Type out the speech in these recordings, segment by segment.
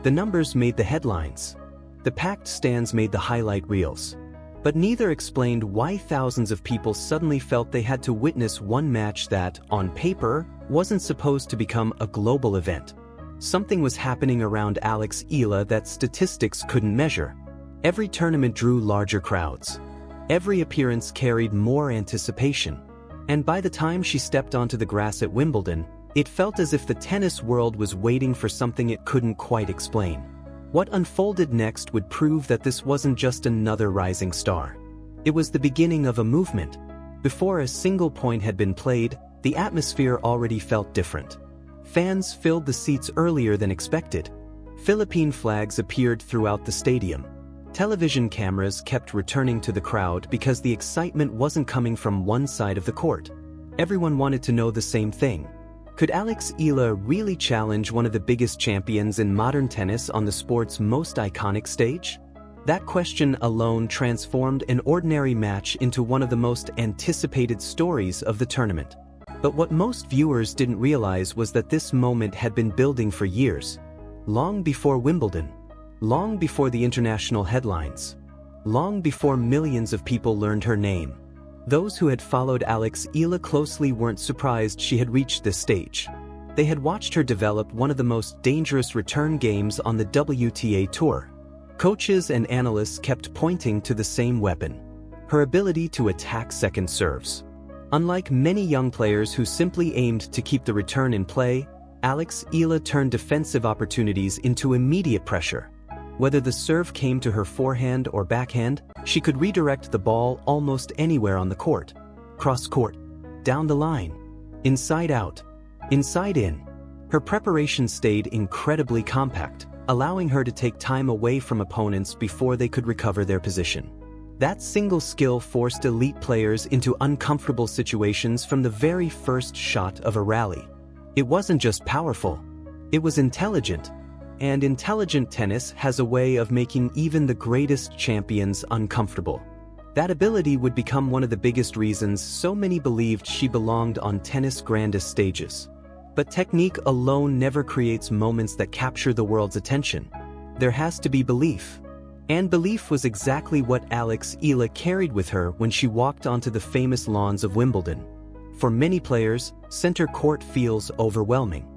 The numbers made the headlines. The packed stands made the highlight reels. But neither explained why thousands of people suddenly felt they had to witness one match that, on paper, wasn't supposed to become a global event. Something was happening around Alex Eala that statistics couldn't measure. Every tournament drew larger crowds. Every appearance carried more anticipation. And by the time she stepped onto the grass at Wimbledon, it felt as if the tennis world was waiting for something it couldn't quite explain. What unfolded next would prove that this wasn't just another rising star. It was the beginning of a movement. Before a single point had been played, the atmosphere already felt different. Fans filled the seats earlier than expected. Philippine flags appeared throughout the stadium. Television cameras kept returning to the crowd because the excitement wasn't coming from one side of the court. Everyone wanted to know the same thing. Could Alex Eala really challenge one of the biggest champions in modern tennis on the sport's most iconic stage? That question alone transformed an ordinary match into one of the most anticipated stories of the tournament. But what most viewers didn't realize was that this moment had been building for years. Long before Wimbledon. Long before the international headlines. Long before millions of people learned her name. Those who had followed Alex Eala closely weren't surprised she had reached this stage. They had watched her develop one of the most dangerous return games on the WTA Tour. Coaches and analysts kept pointing to the same weapon: her ability to attack second serves. Unlike many young players who simply aimed to keep the return in play, Alex Eala turned defensive opportunities into immediate pressure. Whether the serve came to her forehand or backhand, she could redirect the ball almost anywhere on the court. Cross-court, down the line, inside out, inside in. Her preparation stayed incredibly compact, allowing her to take time away from opponents before they could recover their position. That single skill forced elite players into uncomfortable situations from the very first shot of a rally. It wasn't just powerful, it was intelligent. And intelligent tennis has a way of making even the greatest champions uncomfortable. That ability would become one of the biggest reasons so many believed she belonged on tennis' grandest stages. But technique alone never creates moments that capture the world's attention. There has to be belief. And belief was exactly what Alex Eala carried with her when she walked onto the famous lawns of Wimbledon. For many players, center court feels overwhelming.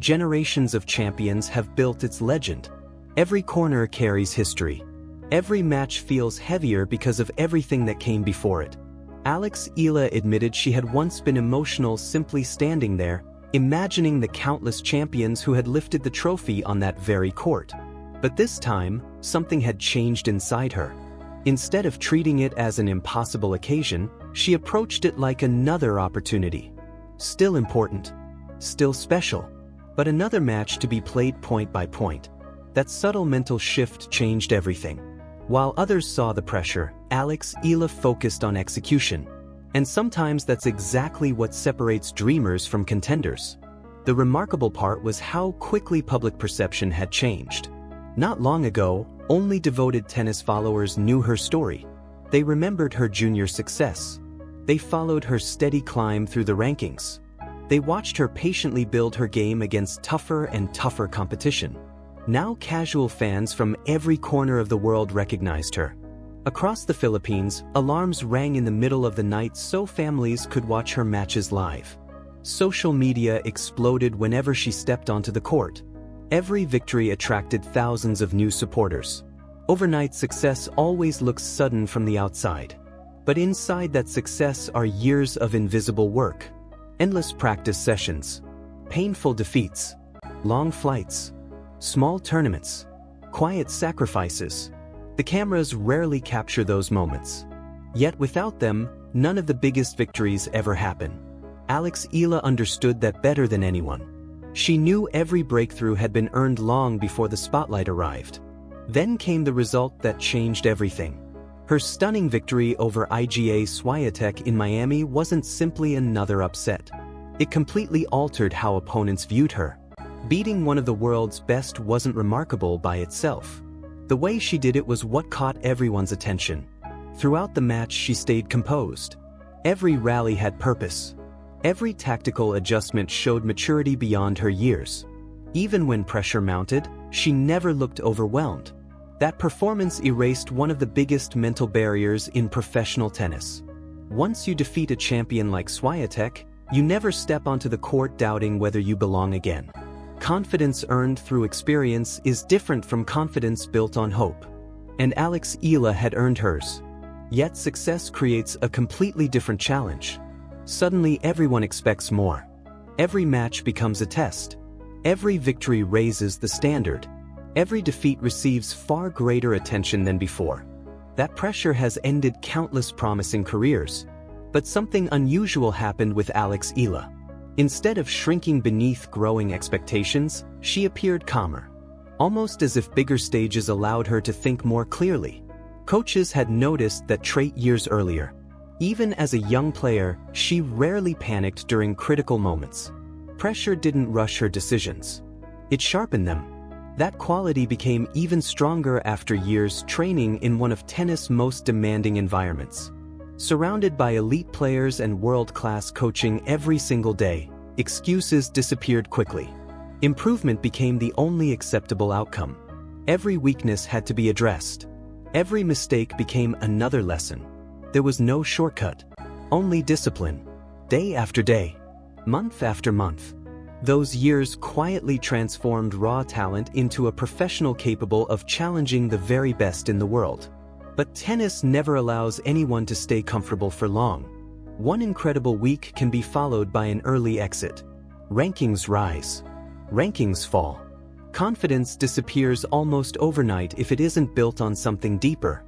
Generations of champions have built its legend. Every corner carries history. Every match feels heavier because of everything that came before it. Alex Eala admitted she had once been emotional simply standing there, imagining the countless champions who had lifted the trophy on that very court. But this time, something had changed inside her. Instead of treating it as an impossible occasion, she approached it like another opportunity. Still important. Still special. But another match to be played point by point. That subtle mental shift changed everything. While others saw the pressure, Alex Eala focused on execution. And sometimes that's exactly what separates dreamers from contenders. The remarkable part was how quickly public perception had changed. Not long ago, only devoted tennis followers knew her story. They remembered her junior success. They followed her steady climb through the rankings. They watched her patiently build her game against tougher and tougher competition. Now casual fans from every corner of the world recognized her. Across the Philippines, alarms rang in the middle of the night so families could watch her matches live. Social media exploded whenever she stepped onto the court. Every victory attracted thousands of new supporters. Overnight success always looks sudden from the outside. But inside that success are years of invisible work. Endless practice sessions, painful defeats, long flights, small tournaments, quiet sacrifices. The cameras rarely capture those moments. Yet without them, none of the biggest victories ever happen. Alex Eala understood that better than anyone. She knew every breakthrough had been earned long before the spotlight arrived. Then came the result that changed everything. Her stunning victory over Iga Swiatek in Miami wasn't simply another upset. It completely altered how opponents viewed her. Beating one of the world's best wasn't remarkable by itself. The way she did it was what caught everyone's attention. Throughout the match, she stayed composed. Every rally had purpose. Every tactical adjustment showed maturity beyond her years. Even when pressure mounted, she never looked overwhelmed. That performance erased one of the biggest mental barriers in professional tennis. Once you defeat a champion like Swiatek, you never step onto the court doubting whether you belong again. Confidence earned through experience is different from confidence built on hope. And Alex Eala had earned hers. Yet success creates a completely different challenge. Suddenly everyone expects more. Every match becomes a test. Every victory raises the standard. Every defeat receives far greater attention than before. That pressure has ended countless promising careers. But something unusual happened with Alex Eala. Instead of shrinking beneath growing expectations, she appeared calmer. Almost as if bigger stages allowed her to think more clearly. Coaches had noticed that trait years earlier. Even as a young player, she rarely panicked during critical moments. Pressure didn't rush her decisions. It sharpened them. That quality became even stronger after years training in one of tennis' most demanding environments. Surrounded by elite players and world-class coaching every single day, excuses disappeared quickly. Improvement became the only acceptable outcome. Every weakness had to be addressed. Every mistake became another lesson. There was no shortcut, only discipline. Day after day, month after month. Those years quietly transformed raw talent into a professional capable of challenging the very best in the world. But tennis never allows anyone to stay comfortable for long. One incredible week can be followed by an early exit. Rankings rise. Rankings fall. Confidence disappears almost overnight if it isn't built on something deeper.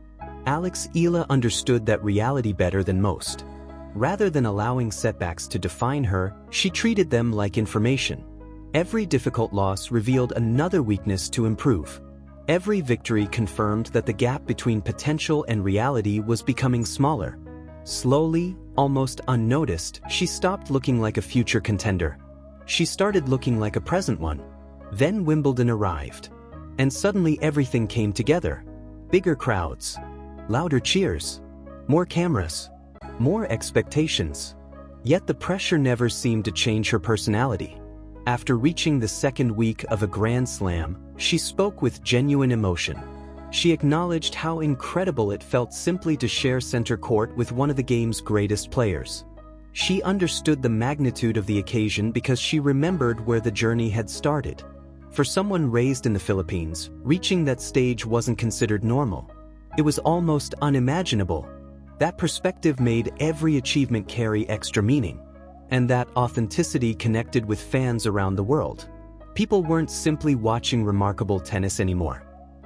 Alex Eala understood that reality better than most. Rather than allowing setbacks to define her, she treated them like information. Every difficult loss revealed another weakness to improve. Every victory confirmed that the gap between potential and reality was becoming smaller. Slowly, almost unnoticed, she stopped looking like a future contender. She started looking like a present one. Then Wimbledon arrived. And suddenly everything came together. Bigger crowds. Louder cheers. More cameras. More expectations. Yet the pressure never seemed to change her personality. After reaching the second week of a Grand Slam, she spoke with genuine emotion. She acknowledged how incredible it felt simply to share center court with one of the game's greatest players. She understood the magnitude of the occasion because she remembered where the journey had started. For someone raised in the Philippines, reaching that stage wasn't considered normal. It was almost unimaginable. That perspective made every achievement carry extra meaning. And that authenticity connected with fans around the world. People weren't simply watching remarkable tennis anymore.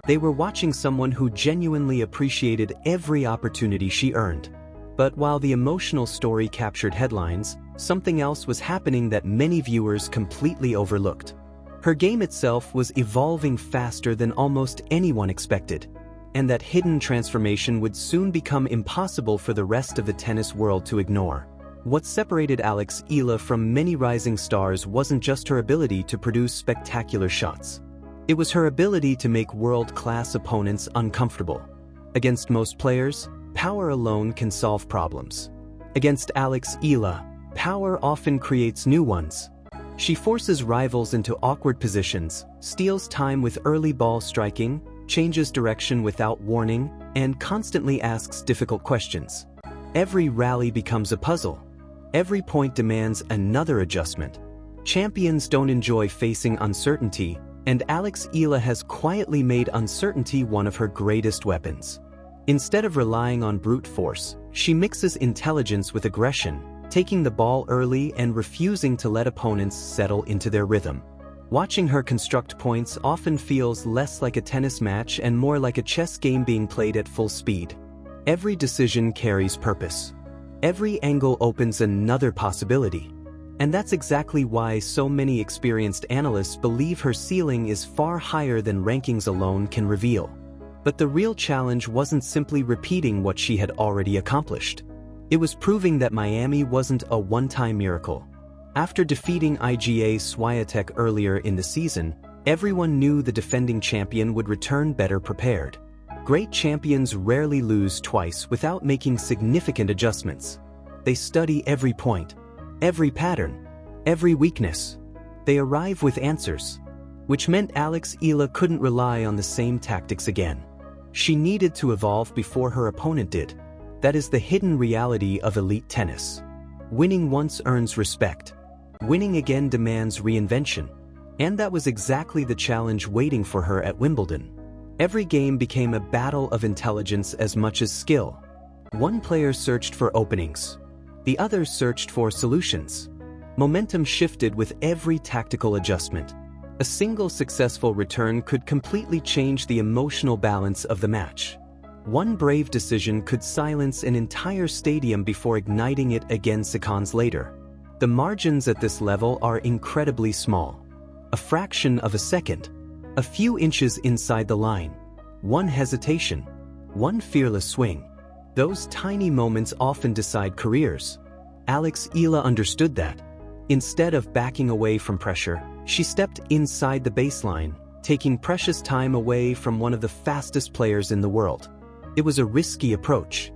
They were watching someone who genuinely appreciated every opportunity she earned. But while the emotional story captured headlines, something else was happening that many viewers completely overlooked. Her game itself was evolving faster than almost anyone expected. And that hidden transformation would soon become impossible for the rest of the tennis world to ignore. What separated Alex Eala from many rising stars wasn't just her ability to produce spectacular shots. It was her ability to make world-class opponents uncomfortable. Against most players, power alone can solve problems. Against Alex Eala, power often creates new ones. She forces rivals into awkward positions, steals time with early ball striking, changes direction without warning, and constantly asks difficult questions. Every rally becomes a puzzle. Every point demands another adjustment. Champions don't enjoy facing uncertainty, and Alex Eala has quietly made uncertainty one of her greatest weapons. Instead of relying on brute force, she mixes intelligence with aggression, taking the ball early and refusing to let opponents settle into their rhythm. Watching her construct points often feels less like a tennis match and more like a chess game being played at full speed. Every decision carries purpose. Every angle opens another possibility. And that's exactly why so many experienced analysts believe her ceiling is far higher than rankings alone can reveal. But the real challenge wasn't simply repeating what she had already accomplished. It was proving that Miami wasn't a one-time miracle. After defeating Iga Swiatek earlier in the season, everyone knew the defending champion would return better prepared. Great champions rarely lose twice without making significant adjustments. They study every point, every pattern, every weakness. They arrive with answers. which meant Alex Eala couldn't rely on the same tactics again. She needed to evolve before her opponent did. That is the hidden reality of elite tennis. Winning once earns respect. Winning again demands reinvention. And that was exactly the challenge waiting for her at Wimbledon. Every game became a battle of intelligence as much as skill. One player searched for openings. The other searched for solutions. Momentum shifted with every tactical adjustment. A single successful return could completely change the emotional balance of the match. One brave decision could silence an entire stadium before igniting it again seconds later. The margins at this level are incredibly small. A fraction of a second. A few inches inside the line. One hesitation. One fearless swing. Those tiny moments often decide careers. Alex Eala understood that. Instead of backing away from pressure, she stepped inside the baseline, taking precious time away from one of the fastest players in the world. It was a risky approach.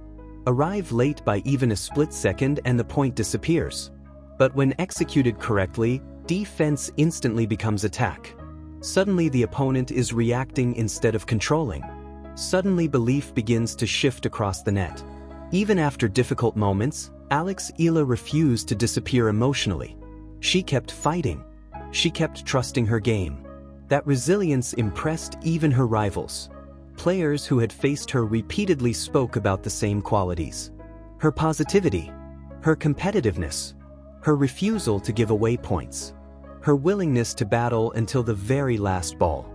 Arrive late by even a split second and the point disappears. But when executed correctly, defense instantly becomes attack. Suddenly the opponent is reacting instead of controlling. Suddenly belief begins to shift across the net. Even after difficult moments, Alex Eala refused to disappear emotionally. She kept fighting. She kept trusting her game. That resilience impressed even her rivals. Players who had faced her repeatedly spoke about the same qualities. Her positivity, her competitiveness, her refusal to give away points, her willingness to battle until the very last ball.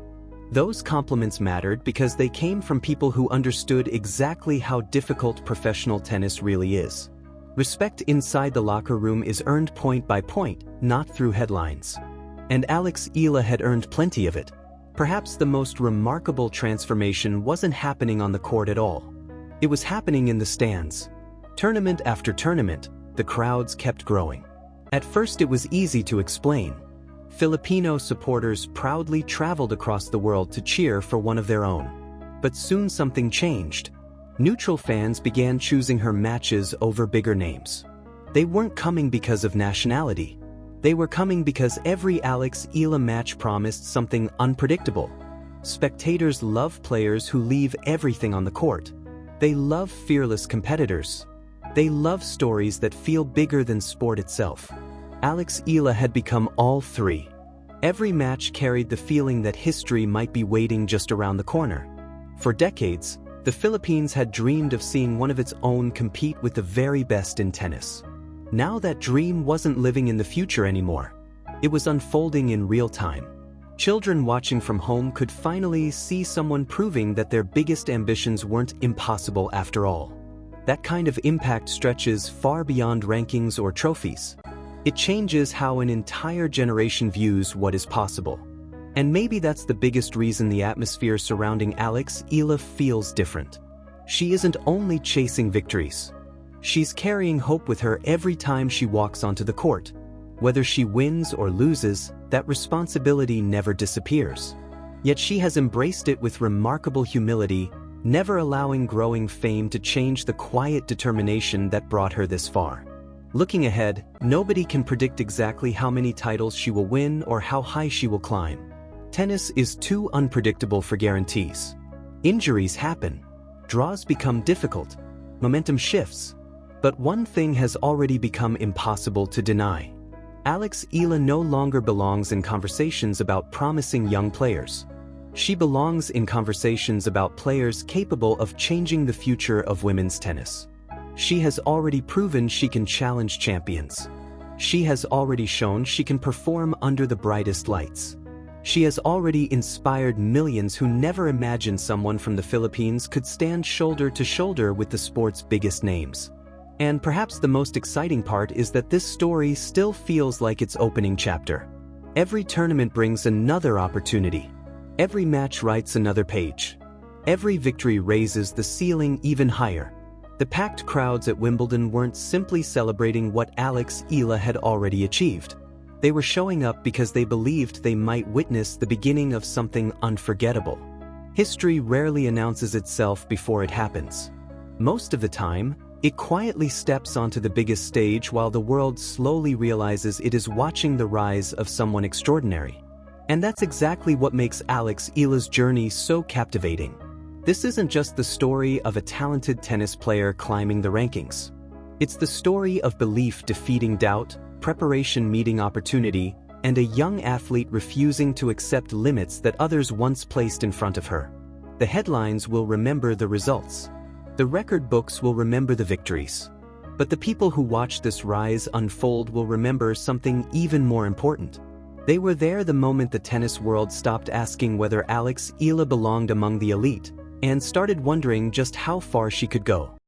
Those compliments mattered because they came from people who understood exactly how difficult professional tennis really is. Respect inside the locker room is earned point by point, not through headlines. And Alex Eala had earned plenty of it. Perhaps the most remarkable transformation wasn't happening on the court at all. It was happening in the stands. Tournament after tournament, the crowds kept growing. At first it was easy to explain. Filipino supporters proudly traveled across the world to cheer for one of their own. But soon something changed. Neutral fans began choosing her matches over bigger names. They weren't coming because of nationality. They were coming because every Alex Eala match promised something unpredictable. Spectators love players who leave everything on the court. They love fearless competitors. They love stories that feel bigger than sport itself. Alex Eala had become all three. Every match carried the feeling that history might be waiting just around the corner. For decades, the Philippines had dreamed of seeing one of its own compete with the very best in tennis. Now that dream wasn't living in the future anymore. It was unfolding in real time. Children watching from home could finally see someone proving that their biggest ambitions weren't impossible after all. That kind of impact stretches far beyond rankings or trophies. It changes how an entire generation views what is possible. And maybe that's the biggest reason the atmosphere surrounding Alex Eala feels different. She isn't only chasing victories. She's carrying hope with her every time she walks onto the court. Whether she wins or loses, that responsibility never disappears. Yet she has embraced it with remarkable humility, never allowing growing fame to change the quiet determination that brought her this far. Looking ahead, nobody can predict exactly how many titles she will win or how high she will climb. Tennis is too unpredictable for guarantees. Injuries happen. Draws become difficult. Momentum shifts. But one thing has already become impossible to deny. Alex Eala no longer belongs in conversations about promising young players. She belongs in conversations about players capable of changing the future of women's tennis. She has already proven she can challenge champions. She has already shown she can perform under the brightest lights. She has already inspired millions who never imagined someone from the Philippines could stand shoulder to shoulder with the sport's biggest names. And perhaps the most exciting part is that this story still feels like its opening chapter. Every tournament brings another opportunity. Every match writes another page. Every victory raises the ceiling even higher. The packed crowds at Wimbledon weren't simply celebrating what Alex Eala had already achieved. They were showing up because they believed they might witness the beginning of something unforgettable. History rarely announces itself before it happens. Most of the time, it quietly steps onto the biggest stage while the world slowly realizes it is watching the rise of someone extraordinary. And that's exactly what makes Alex Eala's journey so captivating. This isn't just the story of a talented tennis player climbing the rankings. It's the story of belief defeating doubt, preparation meeting opportunity, and a young athlete refusing to accept limits that others once placed in front of her. The headlines will remember the results. The record books will remember the victories. But the people who watch this rise unfold will remember something even more important. They were there the moment the tennis world stopped asking whether Alex Eala belonged among the elite, and started wondering just how far she could go.